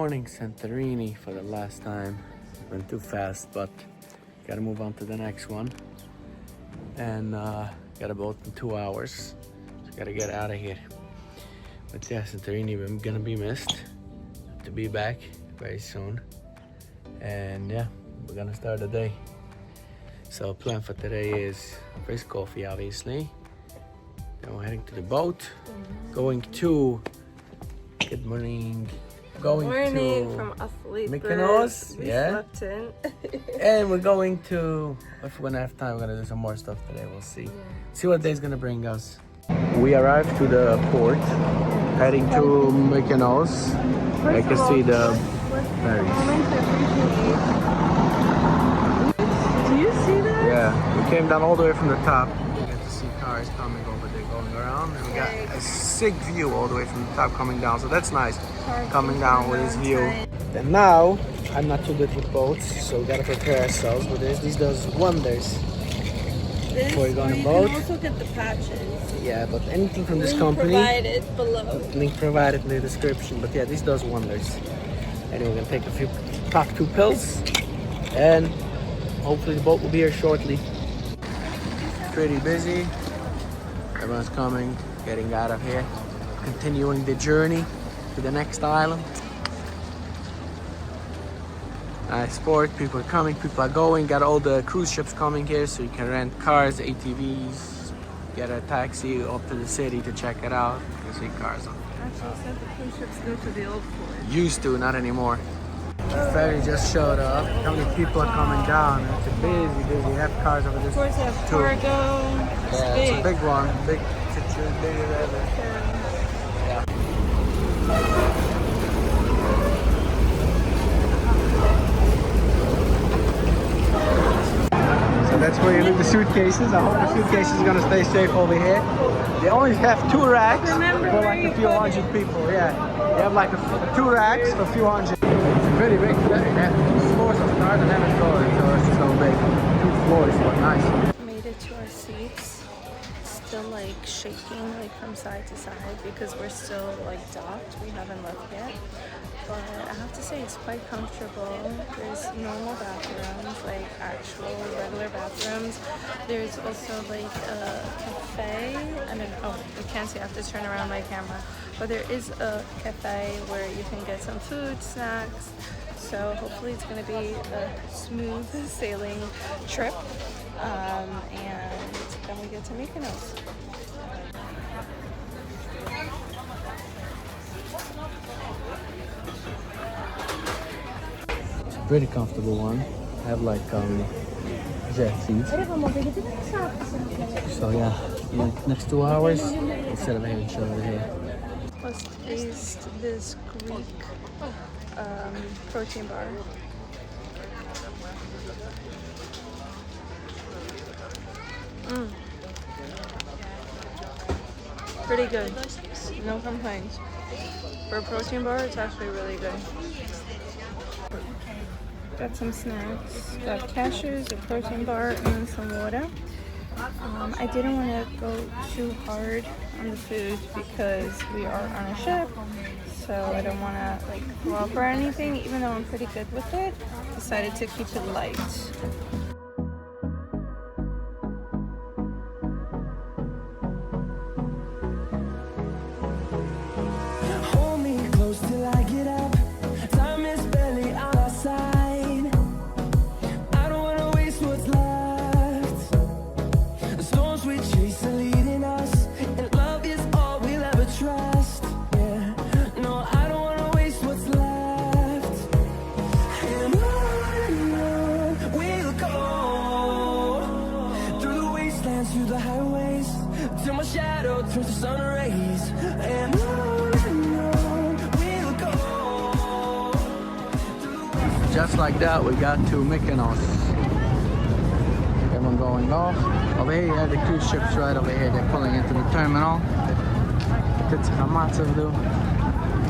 morning, Santorini for the last time. Went too fast, but gotta move on to the next one. And got a boat in 2 hours, so gotta get out of here. But yeah, Santorini, I'm gonna be missed. To be back very soon. And yeah, we're gonna start the day. So plan for today is first coffee, obviously. Then we're heading to the boat. Going to, good morning. Going to from asleep. Mykonos, we yeah. Slept in. And we're going to, if we're gonna have time, we're gonna do some more stuff today. We'll see. Yeah. See what day's gonna bring us. We arrived to the port, heading to Mykonos. I can see the ferries. Do you see that? Yeah, we came down all the way from the top. You get to see cars coming over there, going around. And we got a sick view all the way from the top coming down. So that's nice, coming down with this view. And now, I'm not too good with boats, so we gotta prepare ourselves. But these does wonders. Before you go on a boat. You can also get the patches. Yeah, but anything from this company. Provided below. Link provided in the description. But yeah, this does wonders. Anyway, we're gonna take pop 2 pills, and hopefully the boat will be here shortly. Pretty busy. Everyone's coming, getting out of here, continuing the journey to the next island. Nice port, people are coming, people are going. Got all the cruise ships coming here, so you can rent cars, ATVs, get a taxi up to the city to check it out. You can see cars on. Actually, said the cruise ships go to the old port. Used to, not anymore. The ferry just showed up. How many people are coming down? It's a busy. They have cars over this. Of course, they have too. cargo. Yeah, big. it's a big one. Big, bigger than ever. Yeah. So that's where you leave the suitcases. I hope the suitcases are gonna stay safe over here. They only have 2 racks for like a few hundred people. Yeah, they have like 2 racks for a few hundred. It's a pretty big ferry. They have 2 floors of start and 7 floors, so it's so big. 2 floors, but nice. Made it to our seats. Still like shaking like from side to side because we're still like docked. We haven't left yet. But I have to say it's quite comfortable. There's normal bathrooms, like actual regular bathrooms. There's also like a cafe. I don't know. Oh, you can't see. I have to turn around my camera. But there is a cafe where you can get some food, snacks. So hopefully it's going to be a smooth sailing trip. And then we get to Mykonos. It's a pretty comfortable one. I have like jet seats. So yeah, next 2 hours, instead of having show over here. Let's taste this Greek protein bar. Pretty good. No complaints. For a protein bar, it's actually really good. Got some snacks. Got cashews, a protein bar, and then some water. I didn't want to go too hard on the food because we are on a ship, so I don't want to like throw up or anything. Even though I'm pretty good with it, decided to keep it light. Just like that, we got to Mykonos. Everyone going off. Over here, you have the cruise ships right over here. They're pulling into the terminal.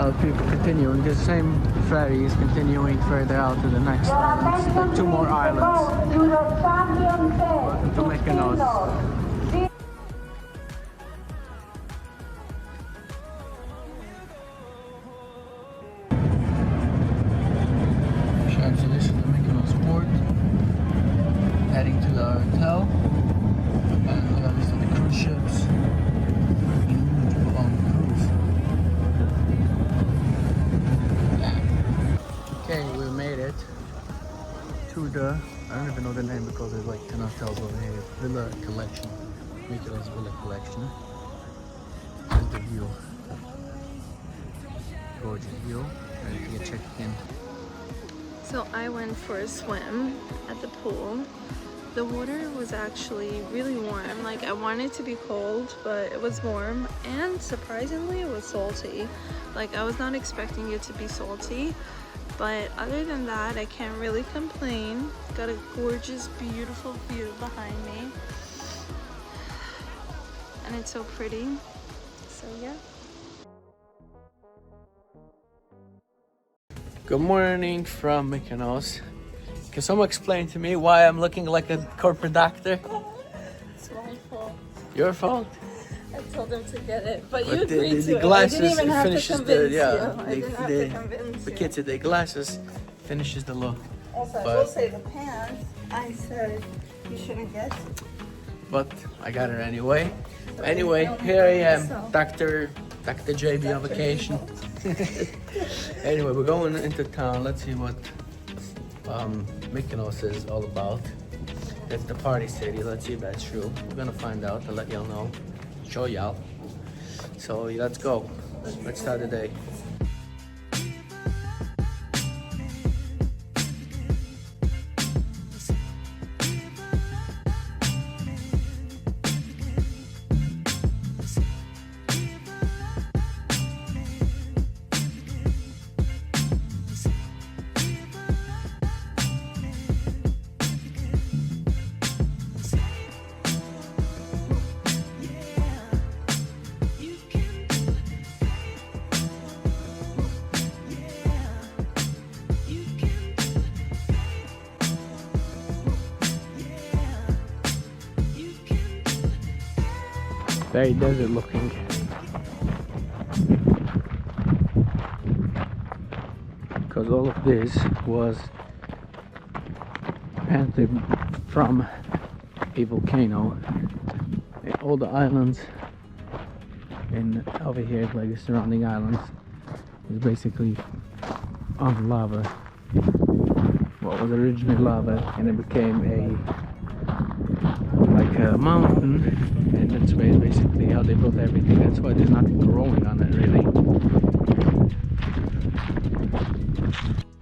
Other people continuing. The same ferry is continuing further out to the next islands. Like 2 more islands. Welcome to Mykonos. know the name because there's like 10 hotels over here. Villa Collection. Mykonos Villa Collection. There's the view. Gorgeous view. Ready to get checked in. So I went for a swim at the pool. The water was actually really warm. Like I wanted it to be cold, but it was warm, and surprisingly it was salty. Like I was not expecting it to be salty, but other than that I can't really complain. Got a gorgeous, beautiful view behind me, and it's so pretty. So yeah. Good morning from Mykonos. Can someone explain to me why I'm looking like a corporate doctor? It's my fault. Your fault? I told him to get it, but you But agreed the to glasses it. I didn't even have to finishes convince the, yeah, you. I didn't have to convince the you. kids, the glasses finishes the look. Also, I But- will say the pants, I said you shouldn't get. But I got it anyway. Anyway, here I am, Dr. JB on vacation. Anyway, we're going into town. Let's see what Mykonos is all about. That's the party city. Let's see if that's true. We're gonna find out. I'll let y'all know. Show y'all. So let's go. Let's start the day. Very desert looking. Because all of this was apparently from a volcano. And all the islands and over here, like the surrounding islands, is basically on lava. What was originally lava, and it became like a mountain, and that's basically how they built everything. That's why there's nothing growing on it really.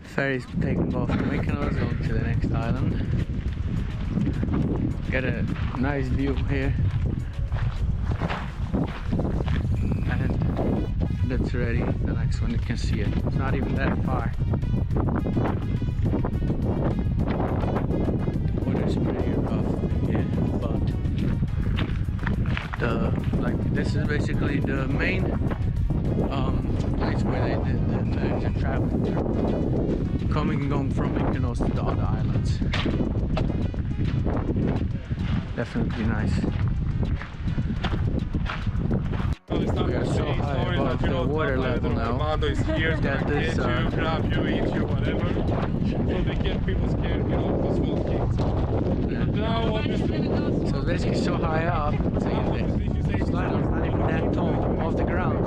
Ferry's taking off from Mykonos, going to the next island. Get a nice view here, and that's ready. The next one, you can see it. It's not even that far. The water's pretty rough here, but this is basically the main place where they did the traveling through, coming and going from Mykonos to the other islands. Definitely nice. We are so high above the water level now Commando is here to that this get you, grab you, eat you, whatever. So they get people scared, you know, the small kids. But now, obviously, so it's basically so high up, so the slide is not even that tall off the ground.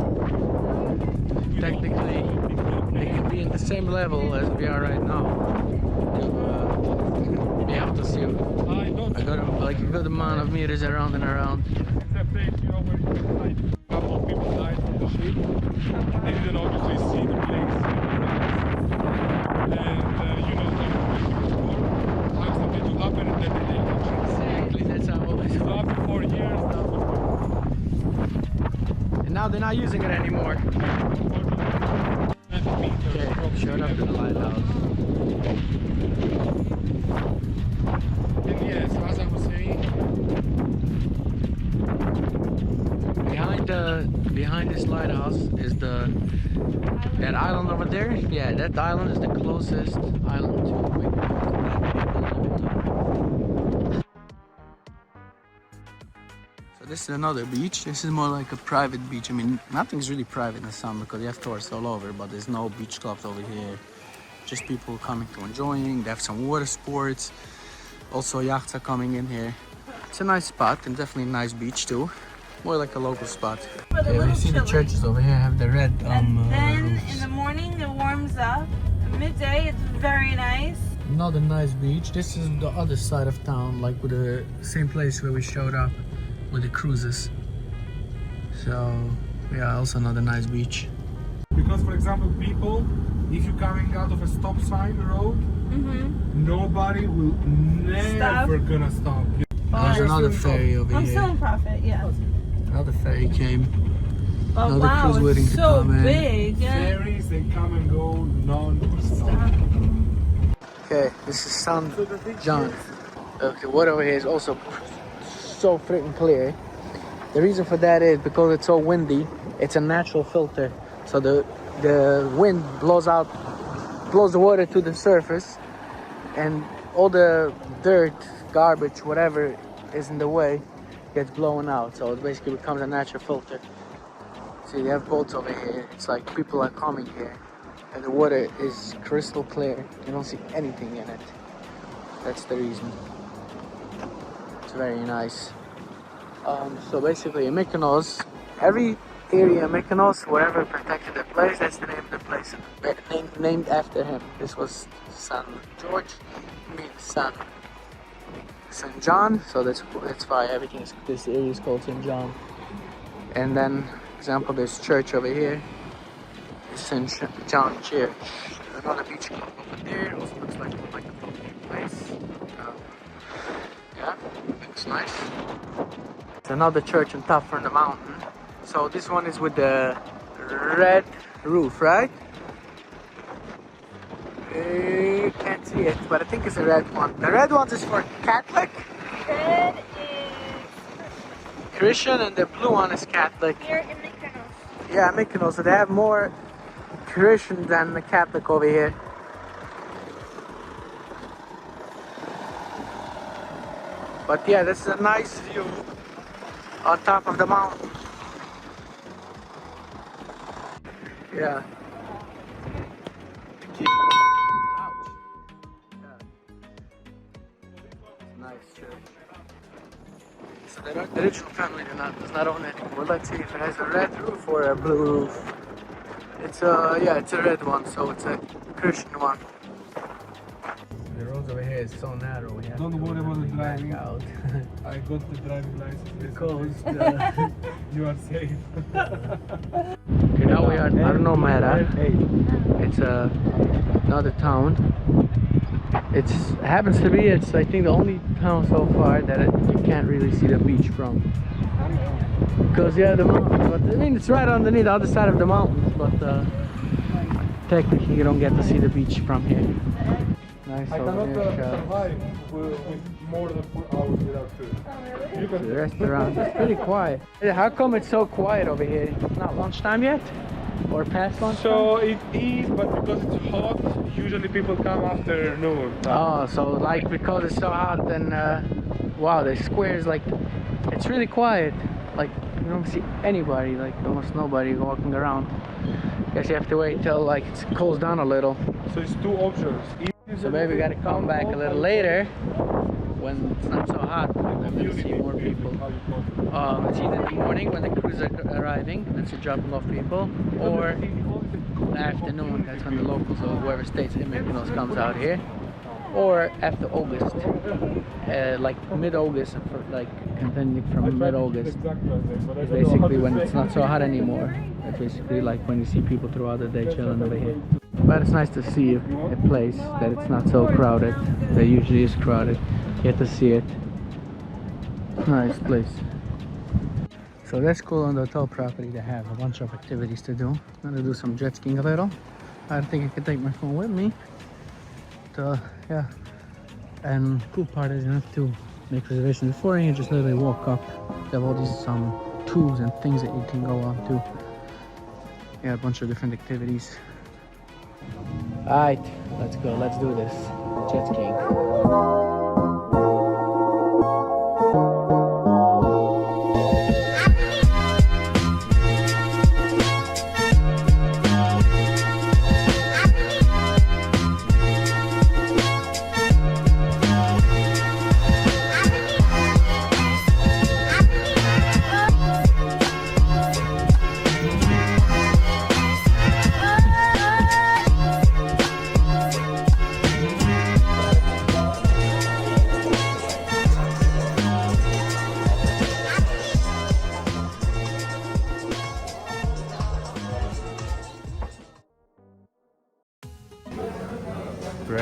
Technically, they could be in the same level as we are right now. Be able to see I got like a good amount of meters around and around. it's a place, you know, where like, a couple of people died from the ship. They didn't obviously see the place. And, you know, like before, something to happen and then they did. Exactly, that's how it was. So after 4 years, that's what And now they're not using it anymore. Okay, showed up to the lighthouse. And yes, as I was saying, Behind this lighthouse is that island over there. Yeah, that island is the closest island to Mykonos. So this is another beach. This is more like a private beach. I mean, nothing's really private in the sun because you have tourists all over, but there's no beach clubs over here. Just people coming to enjoying. They have some water sports. Also, yachts are coming in here. It's a nice spot and definitely a nice beach too. More like a local spot. Yeah, we see the churches over here have the red And then roofs. in the morning it warms up. Midday it's very nice. Another nice beach. This is the other side of town, like with the same place where we showed up with the cruises. So yeah, also another nice beach. Because for example, people, if you're coming out of a stop sign road, nobody will never gonna stop. There's another ferry over I'm here. still in profit, yeah. Another ferry came. Oh Another wow, cruise waiting it's to so come in. big. Ferries, they come and go non-stop. Okay, this is San John. The water over here is also so freaking clear. The reason for that is because it's so windy. It's a natural filter, so the wind blows the water to the surface, and all the dirt, garbage, whatever is in the way gets blown out. So it basically becomes a natural filter. See, they have boats over here. It's like people are coming here, and the water is crystal clear. You don't see anything in it. That's the reason. It's very nice. So basically, in Mykonos, every area in Mykonos, wherever protected a place, that's the name of the place. Named after him. This was St. George, means St. John, so that's why everything is, this area is called St. John. And then, for example, this church over here is St. John Church. Another beach club over there, also looks like a place. Yeah, looks nice. It's another church on top from the mountain. So this one is with the red roof, right? You can't see it, but I think it's a red one. The red one is for Catholic. Red is Christian, and the blue one is Catholic. here in Mykonos. Yeah, Mykonos. So they have more Christian than the Catholic over here. But yeah, this is a nice view on top of the mountain. Yeah. Ouch. Yeah. Nice church. So the original family does not own it anymore. Let's see if it has a red roof or a blue roof. It's it's a red one, so it's a Christian one. The roads over here is so narrow. We have Don't worry about the driving. out. I got the driving license Because you are safe. okay, now we are at Arnomera. It's another town. It happens to be, I think, the only town so far that you can't really see the beach from. Because yeah, the mountains, but I mean it's right underneath the other side of the mountains, but technically you don't get to see the beach from here. Nice. I cannot survive with more than 4 hours without food. You can. The restaurant is pretty quiet. How come it's so quiet over here? It's not lunchtime yet? Or past lunchtime? So it is, but because it's hot, usually people come after noon. Oh, so like because it's so hot, then wow, the square is like, it's really quiet. Like you don't see anybody, like almost nobody walking around. Guess you have to wait till like it cools down a little. So it's two options. So maybe we gotta come back a little later when it's not so hot. Then we'll see more people. It's either in the morning when the crews are arriving, that's dropping off people, or the afternoon, that's when the locals or whoever stays in Mykonos comes out here, or after August, like mid-August, like continuing from mid-August. It's basically when it's not so hot anymore. It's basically like when you see people throughout the day chilling over here. But it's nice to see a place that it's not so crowded. That usually is crowded. You get to see it. Nice place. So that's cool on the hotel property. They have a bunch of activities to do. I'm gonna do some jet skiing a little. I don't think I can take my phone with me. But yeah. And cool part is you don't have to make reservations before, and you just literally walk up. They have all these tools and things that you can go on to. Yeah, a bunch of different activities. Alright, let's go. Let's do this. Jet skiing.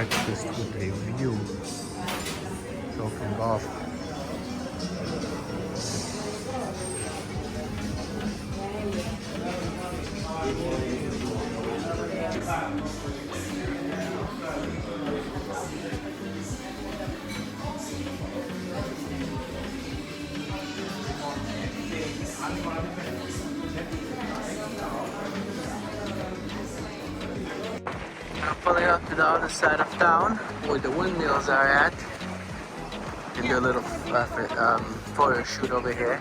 breakfast with a view. Talking golf. I'm pulling up to the other side of town where the windmills are at. And do a little photo shoot over here.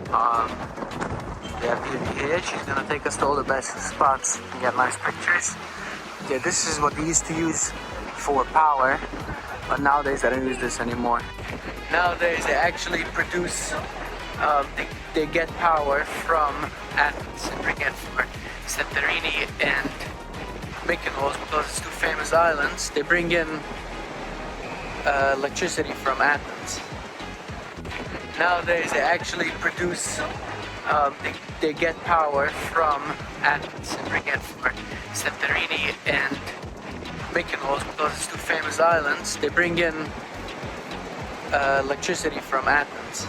We have Vivi here. She's gonna take us to all the best spots and get nice pictures. Yeah, this is what they used to use for power, but nowadays I don't use this anymore. Nowadays they actually produce, they get power from Athens and bring it for Santorini and Mykonos because it's two famous islands. They bring in electricity from Athens. Nowadays they actually produce, they get power from Athens and bring it for Santorini and Mykonos because it's two famous islands. They bring in electricity from Athens.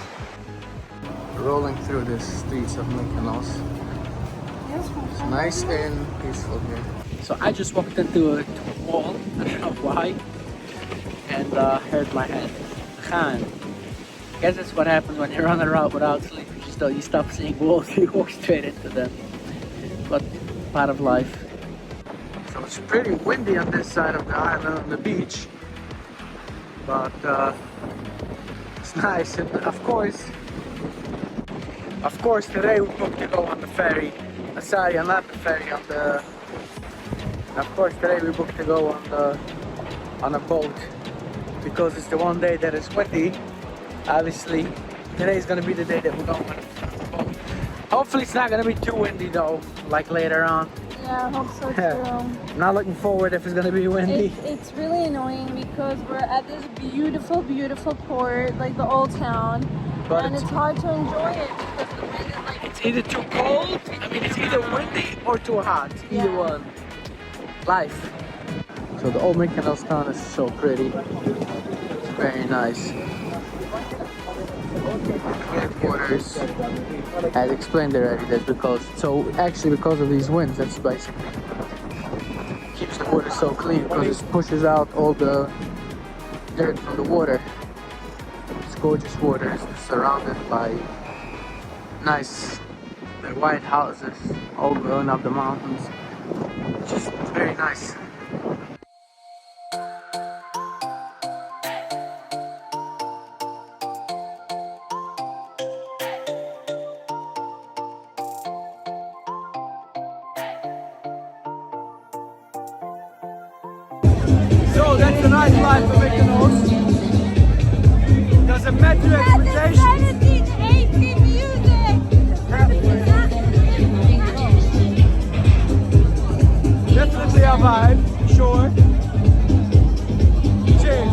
Rolling through the streets of Mykonos. It's nice and peaceful here. So I just walked into a wall, I don't know why, and hurt my head. I guess that's what happens when you're on a route without sleep. You stop seeing walls, you walk straight into them. But part of life. So it's pretty windy on this side of the island, on the beach. But it's nice, and of course today we booked to go on the ferry. Sorry, not the ferry, on the. Of course today we booked to go on a boat because it's the one day that is windy. Obviously, today is gonna be the day that we're going on the boat. Hopefully it's not gonna be too windy though, like later on. Yeah, I hope so too. I'm not looking forward if it's gonna be windy. It's really annoying because we're at this beautiful, beautiful port, like the old town, But and it's hard to enjoy it because the wind is like. It's either too cold, I mean it's either windy or too hot. Either one. Life. So the old Mykonos Town is so pretty. It's very nice. Headquarters. I had explained already that's because of these winds, that's basically keeps the water so clean because it pushes out all the dirt from the water. It's gorgeous water. It's surrounded by nice white houses all going up the mountains. It's just very nice. So that's the nightlife of Mykonos. Doesn't matter your expectations. Definitely our vibe, sure. Cheers.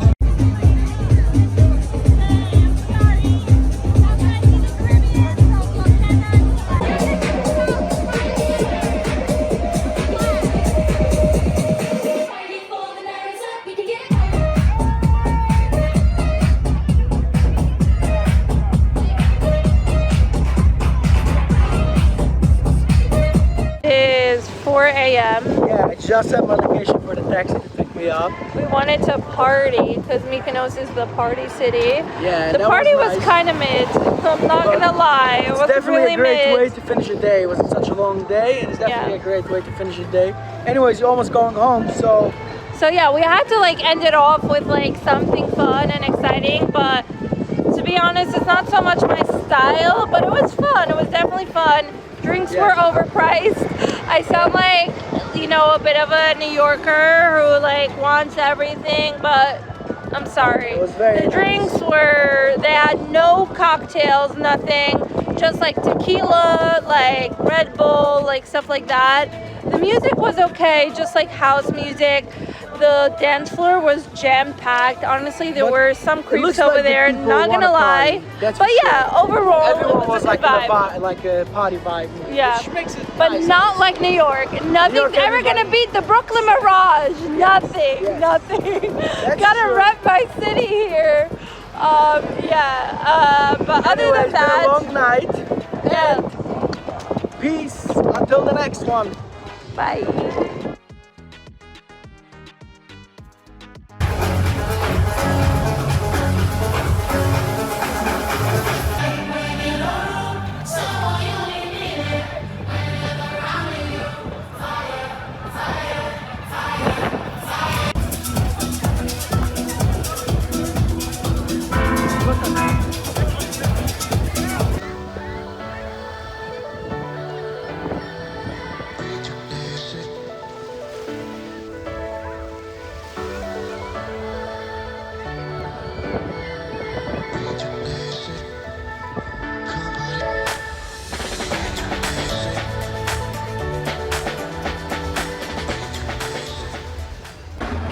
It is 4 a.m. Yeah, I just set my location for the taxi to pick me up. We wanted to party because Mykonos is the party city. Yeah, the party was nice. kind of mid. I'm not gonna lie, it was definitely really a great mid. way to finish a day. It was such a long day, and it's definitely a great way to finish a day. Anyways, you're almost going home, so. So yeah, we had to like end it off with like something fun and exciting, but to be honest, it's not so much my style, but it was fun. It was definitely fun. Drinks were overpriced. I sound like, you know, a bit of a New Yorker who like wants everything, but I'm sorry. It was very the drinks they had no cocktails, nothing, just like tequila, like Red Bull, like stuff like that. The music was okay, just like house music. The dance floor was jam-packed. Honestly, there But were some it creeps looks over like the there, people not wanna gonna lie. party, that's But for yeah, sure. overall, Everyone it was was a like good in vibe. like a party vibe. Yeah. Which makes it But nice. not like New York. Nothing's York, ever gonna everybody- beat the Brooklyn Mirage. Nothing. Yes. Nothing. That's Gotta true. rep my city here. But other Anyway, than it's been a that, long night. yeah. Peace. Until the next one. Bye.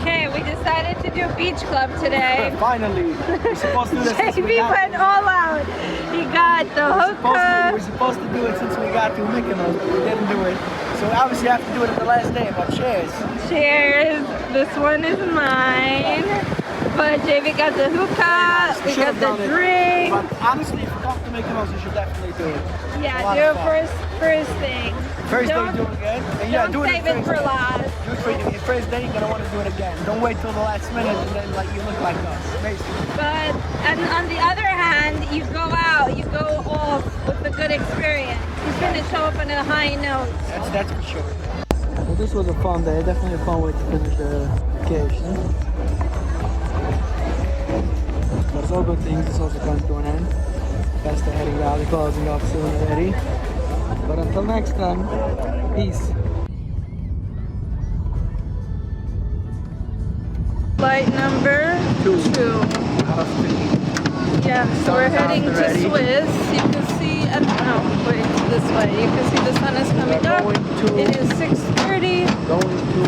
Okay, we decided to do beach club today. Finally. We're supposed to do this since we JB got went all out. He got the hookah. We're supposed to do it since we got to Mykonos, but we didn't do it. So we obviously have to do it at the last day, but cheers. Cheers. This one is mine. But JB got the hookah. We got Should've the done it. drink. But honestly, if you come to Mykonos, you should definitely do it. Yeah, a lot do of it fun. first thing. First day Don't- doing it. And yeah, Don't do it save the it first for day. last. Do it for your first day, you're gonna want to do it again. Don't wait till the last minute and then like you look like us. Basically. But and on the other hand, you go out, you go off with a good experience. You finish off on a high note. That's for sure. Well, this was a fun day. Definitely a fun way to finish the vacation. But it's all good things. It's also comes to an end. Best of heading out. The closing off soon already. But until next time, peace. Flight number Two. 2. Out of 3. Yeah, so we're heading to already. Swiss. You can see, wait, this way. You can see the sun is coming We're up. going to- It is 6:30. Going to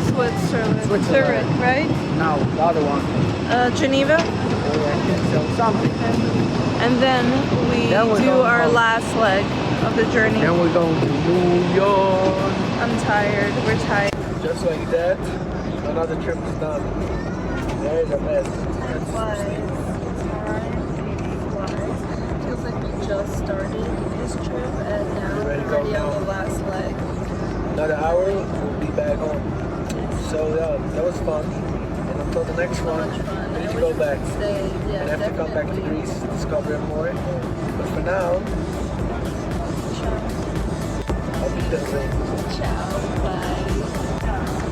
Switzerland. Switzerland. Zurich, right? now the other one. Geneva. I think so. Something. And then we Then we're do going our home. last leg of the journey. Then we're going to New York. I'm tired. We're tired. Just like that, another trip is done. There's our best. Feels like we just started this trip and now We're we're ready to go already on now. the last leg. Another hour, we'll be back home. So yeah, that was fun. And until the next So one, much fun. we need I to wish go we back. could stay. Yeah, And have to come back to definitely. Greece, discover it more. But for now, Ciao. I'll be busy. Ciao. Bye.